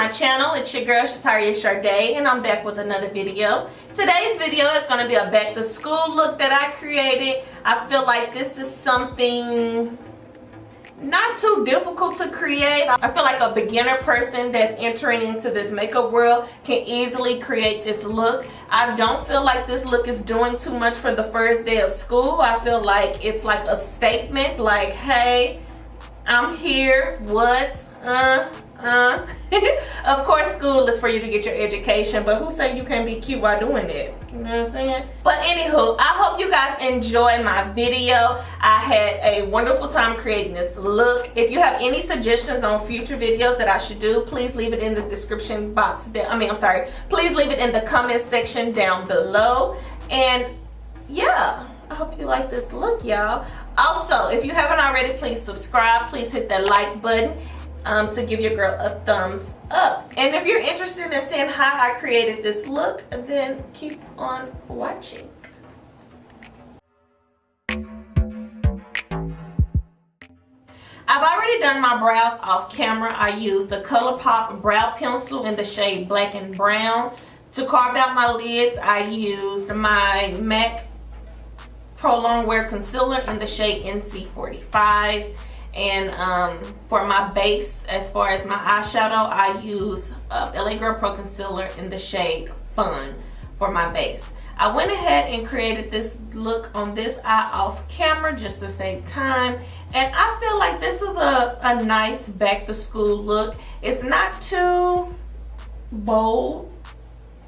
my channel. It's your girl Shataria Sharday, and I'm back with another video. Today's video is going to be a back to school look that I created. I feel like this is something not too difficult to create. I feel like a beginner person that's entering into this makeup world can easily create this look. I don't feel like this look is doing too much for the first day of school. I feel like it's like a statement, like, hey, I'm here. What? Of course school is for you to get your education, but who say you can't be cute while doing it? You know what I'm saying? But anywho, I hope you guys enjoy my video. I had a wonderful time creating this look. If you have any suggestions on future videos that I should do, please leave it in the description box. Please leave it in the comment section down below. And yeah, I hope you like this look, y'all. Also, if you haven't already, please subscribe. Please hit that like button to give your girl a thumbs up. And if you're interested in seeing how I created this look, then keep on watching. I've already done my brows off camera. I used the ColourPop Brow Pencil in the shade Black and Brown. To carve out my lids, I used my MAC Pro Long Wear Concealer in the shade NC45. And for my base, as far as my eyeshadow, I use LA Girl Pro Concealer in the shade Fun for my base. I went ahead and created this look on this eye off camera just to save time. And I feel like this is a nice back to school look. It's not too bold,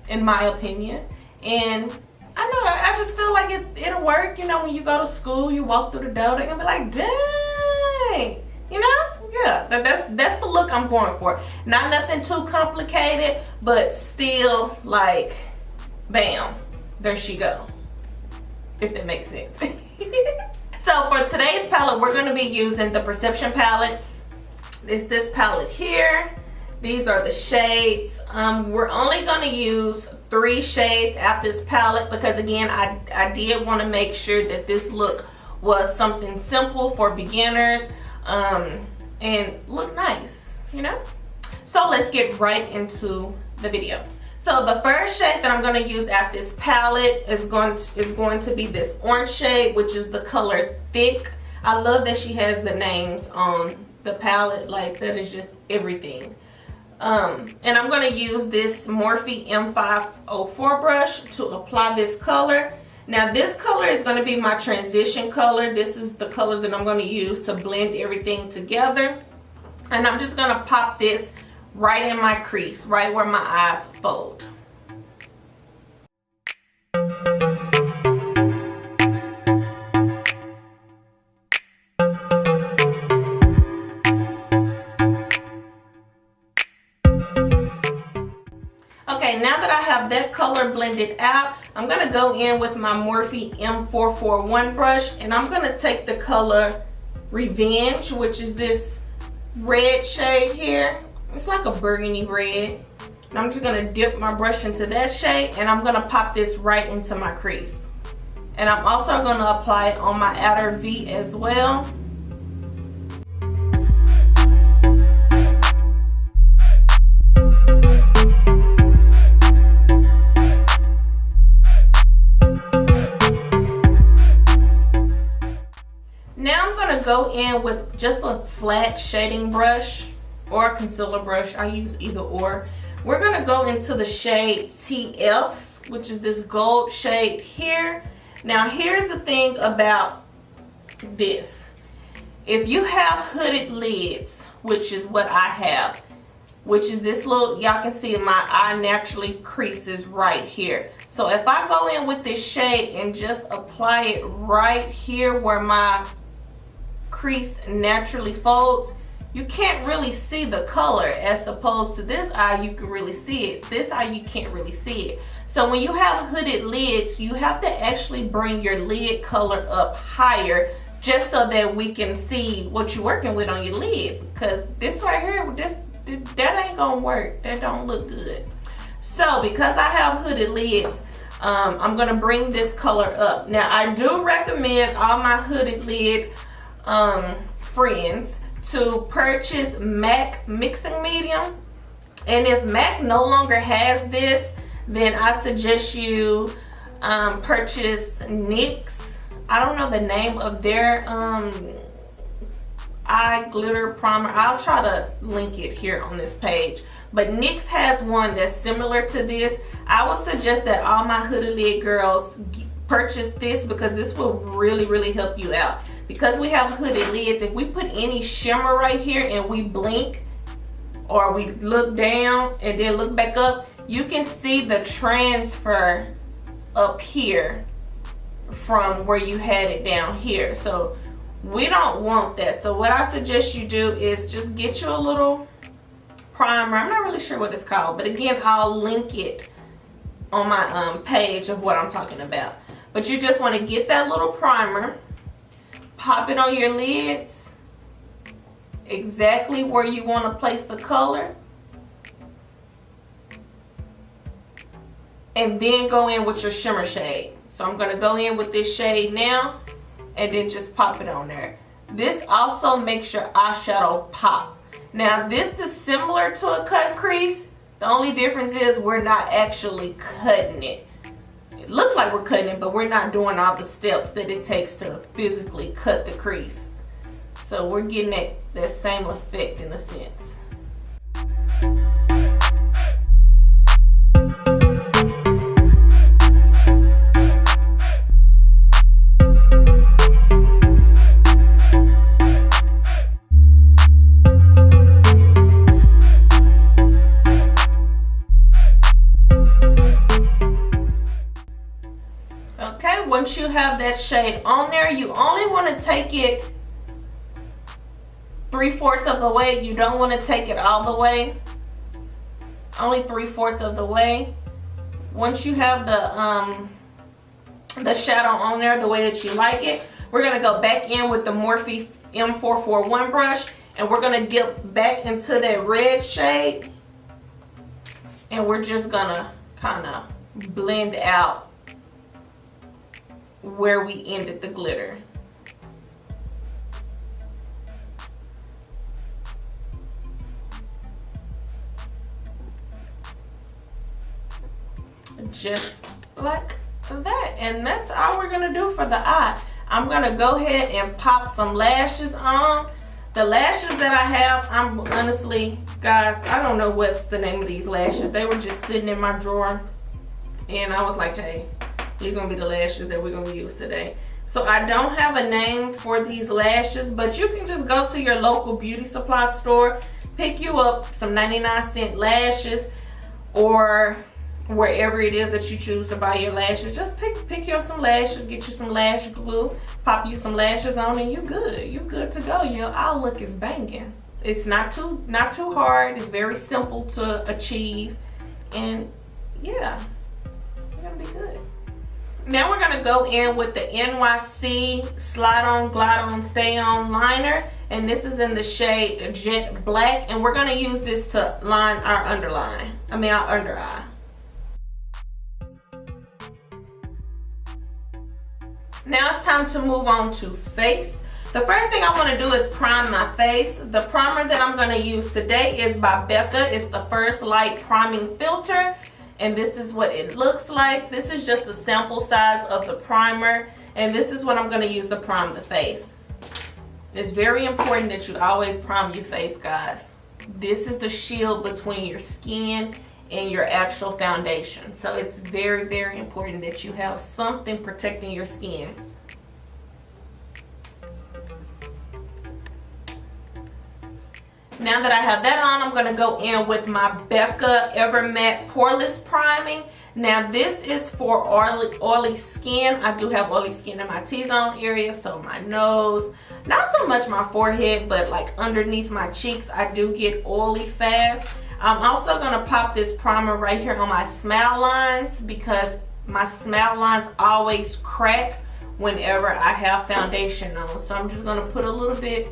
in my opinion. And I know, I just feel like it'll work. You know, when you go to school, you walk through the door, they're gonna be like, dang. You know, yeah, that's the look I'm going for. Not nothing too complicated, but still like, bam, there she go, if that makes sense. So for today's palette, we're going to be using the Perception palette. It's this palette here. These are the shades. We're only going to use 3 shades out this palette because, again, I did want to make sure that this look was something simple for beginners and look nice, you know. So let's get right into the video. So the first shade that I'm going to use out this palette is going to be this orange shade, which is the color Thick. I love that she has the names on the palette. Like, that is just everything. And I'm going to use this Morphe M504 brush to apply this color. Now this color is going to be my transition color. This is the color that I'm going to use to blend everything together. And I'm just going to pop this right in my crease, right where my eyes fold. Okay, now that I have that color blended out, I'm going to go in with my Morphe M441 brush, and I'm going to take the color Revenge, which is this red shade here. It's like a burgundy red. And I'm just going to dip my brush into that shade, and I'm going to pop this right into my crease. And I'm also going to apply it on my outer V as well. Go in with just a flat shading brush or a concealer brush. I use either or. We're going to go into the shade TF, which is this gold shade here. Now here's the thing about this. If you have hooded lids, which is what I have, which is this little, y'all can see my eye naturally creases right here. So if I go in with this shade and just apply it right here where my crease naturally folds, you can't really see the color, as opposed to this eye you can really see it. This eye you can't really see it. So when you have hooded lids, you have to actually bring your lid color up higher just so that we can see what you're working with on your lid, because this right here, that ain't gonna work. That don't look good. So because I have hooded lids, I'm gonna bring this color up. Now I do recommend all my hooded lid friends to purchase MAC Mixing Medium. And if MAC no longer has this, then I suggest you purchase NYX. I don't know the name of their eye glitter primer. I'll try to link it here on this page. But NYX has one that's similar to this. I would suggest that all my hooded lid girls purchase this, because this will really help you out. Because we have hooded lids, if we put any shimmer right here and we blink, or we look down and then look back up, you can see the transfer up here from where you had it down here. So we don't want that. So what I suggest you do is just get you a little primer. I'm not really sure what it's called, but again, I'll link it on my page of what I'm talking about. But you just want to get that little primer, pop it on your lids exactly where you want to place the color, and then go in with your shimmer shade. So I'm going to go in with this shade now and then just pop it on there. This also makes your eyeshadow pop. Now this is similar to a cut crease. The only difference is we're not actually cutting it. It looks like we're cutting it, but we're not doing all the steps that it takes to physically cut the crease. So we're getting that same effect in a sense. Okay, once you have that shade on there, you only want to take it 3/4 of the way. You don't want to take it all the way. Only 3/4 of the way. Once you have the shadow on there the way that you like it, we're going to go back in with the Morphe M441 brush, and we're going to dip back into that red shade, and we're just going to kind of blend out where we ended the glitter. Just like that. And that's all we're gonna do for the eye. I'm gonna go ahead and pop some lashes on. The lashes that I have, I'm honestly, guys, I don't know what's the name of these lashes. They were just sitting in my drawer, and I was like, hey, these are gonna be the lashes that we're gonna use today. So I don't have a name for these lashes, but you can just go to your local beauty supply store, pick you up some 99-cent lashes, or wherever it is that you choose to buy your lashes. Just pick you up some lashes, get you some lash glue, pop you some lashes on, and you're good to go. Your eye look is banging. It's not too hard. It's very simple to achieve, and yeah, you're gonna be good. Now we're gonna go in with the NYC Slide On, Glide On, Stay On liner, and this is in the shade Jet Black, and we're gonna use this to line our under eye. Now it's time to move on to face. The first thing I want to do is prime my face. The primer that I'm going to use today is by Becca. It's the First Light Priming Filter, and this is what it looks like. This is just a sample size of the primer, and this is what I'm going to use to prime the face. It's very important that you always prime your face, guys. This is the shield between your skin and your actual foundation. So it's very important that you have something protecting your skin. Now that I have that on, I'm going to go in with my Becca Ever Matte Poreless Priming. Now this is for oily skin. I do have oily skin in my T-zone area, so my nose, not so much my forehead, but like underneath my cheeks, I do get oily fast. I'm also going to pop this primer right here on my smile lines, because my smile lines always crack whenever I have foundation on. So I'm just going to put a little bit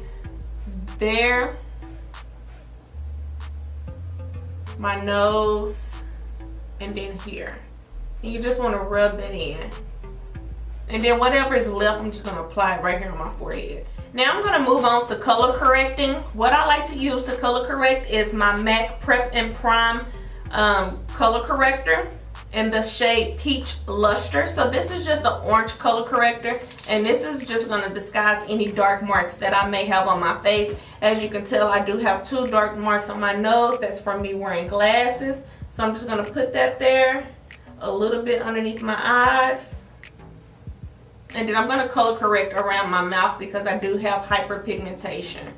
there, my nose, and then here. And you just want to rub that in. And then whatever is left, I'm just going to apply it right here on my forehead. Now I'm going to move on to color correcting. What I like to use to color correct is my MAC Prep and Prime color corrector in the shade Peach Luster. So this is just an orange color corrector, and this is just going to disguise any dark marks that I may have on my face. As you can tell, I do have 2 dark marks on my nose. That's from me wearing glasses. So I'm just going to put that there, a little bit underneath my eyes. And then I'm going to color correct around my mouth because I do have hyperpigmentation.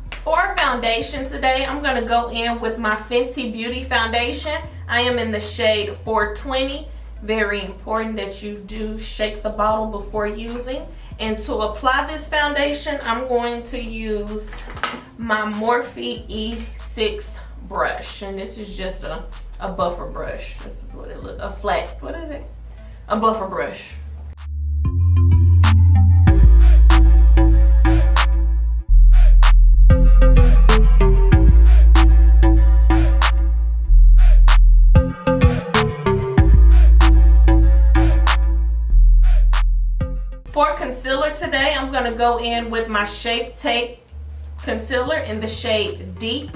For foundation today, I'm going to go in with my Fenty Beauty foundation. I am in the shade 420. Very important that you do shake the bottle before using. And to apply this foundation, I'm going to use my Morphe E6 brush. And this is just a buffer brush. This is what it looks, a flat, what is it? A buffer brush. For concealer today, I'm going to go in with my Shape Tape concealer in the shade Deep.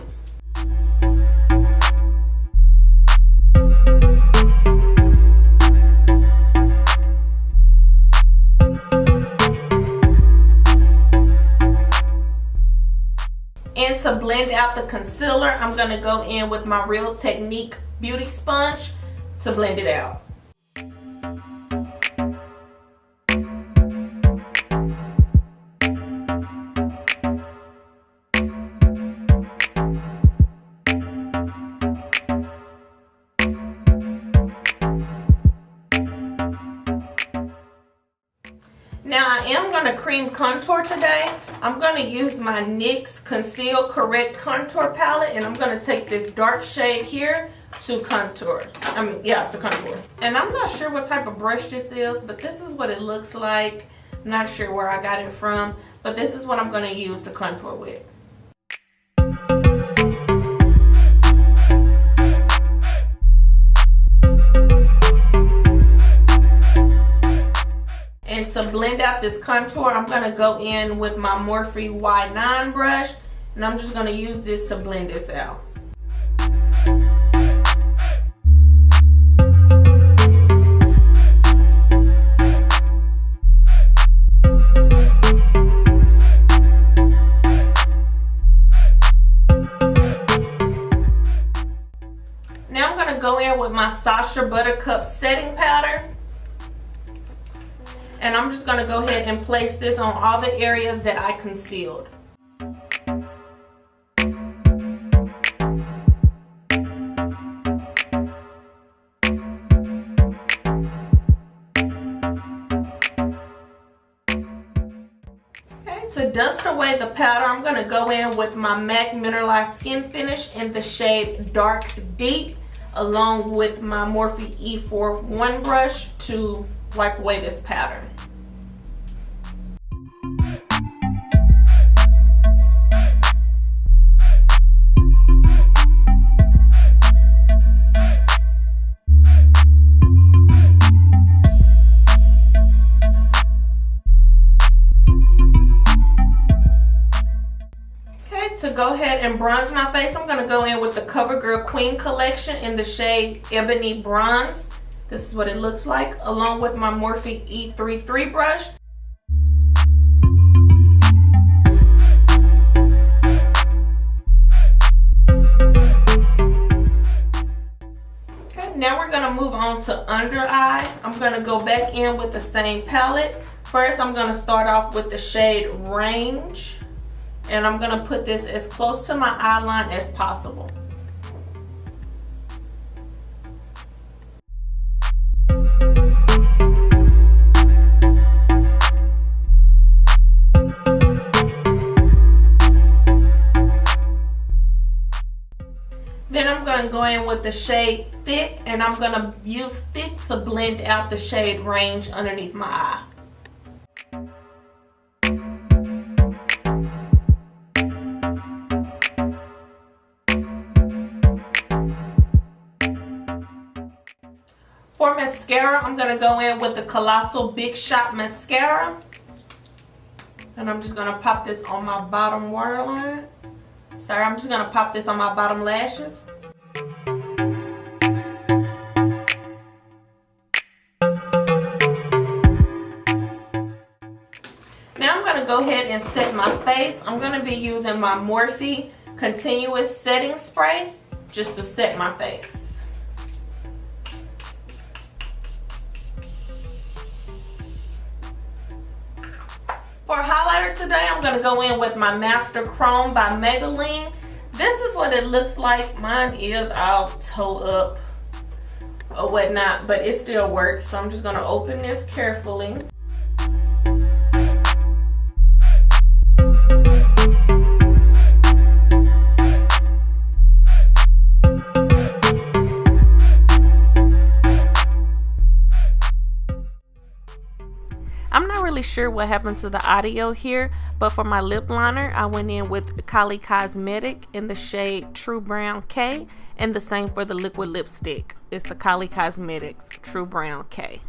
And to blend out the concealer, I'm going to go in with my Real Technique beauty sponge to blend it out. Now I am going to cream contour today. I'm going to use my NYX Conceal Correct Contour Palette, and I'm going to take this dark shade here to contour. To contour. And I'm not sure what type of brush this is, but this is what it looks like. I'm not sure where I got it from, but this is what I'm going to use to contour with. And to blend out this contour, I'm going to go in with my Morphe Y9 brush, and I'm just going to use this to blend this out. Now I'm going to go in with my Sacha Buttercup setting powder. And I'm just going to go ahead and place this on all the areas that I concealed. Okay, to dust away the powder, I'm going to go in with my MAC Mineralized Skin Finish in the shade Dark Deep, along with my Morphe E41 brush to wipe away this powder. Okay, to go ahead and bronze my face, I'm going to go in with the CoverGirl Queen collection in the shade Ebony Bronze. This is what it looks like, along with my Morphe E33 brush. Okay, now we're going to move on to under eye. I'm going to go back in with the same palette. First, I'm going to start off with the shade Range, and I'm going to put this as close to my eye line as possible. Then I'm going to go in with the shade Thick, and I'm going to use Thick to blend out the shade Range underneath my eye. For mascara, I'm going to go in with the Colossal Big Shot Mascara. And I'm just going to pop this on my bottom waterline. Sorry, I'm just going to pop this on my bottom lashes. Now I'm going to go ahead and set my face. I'm going to be using my Morphe Continuous Setting Spray just to set my face. For a highlighter today, I'm going to go in with my Master Chrome by Maybelline. This is what it looks like. Mine is all tore up or whatnot, but it still works. So I'm just going to open this carefully. I'm not really sure what happened to the audio here, but for my lip liner, I went in with Kylie Cosmetic in the shade True Brown K, and the same for the liquid lipstick. It's the Kylie Cosmetics True Brown K.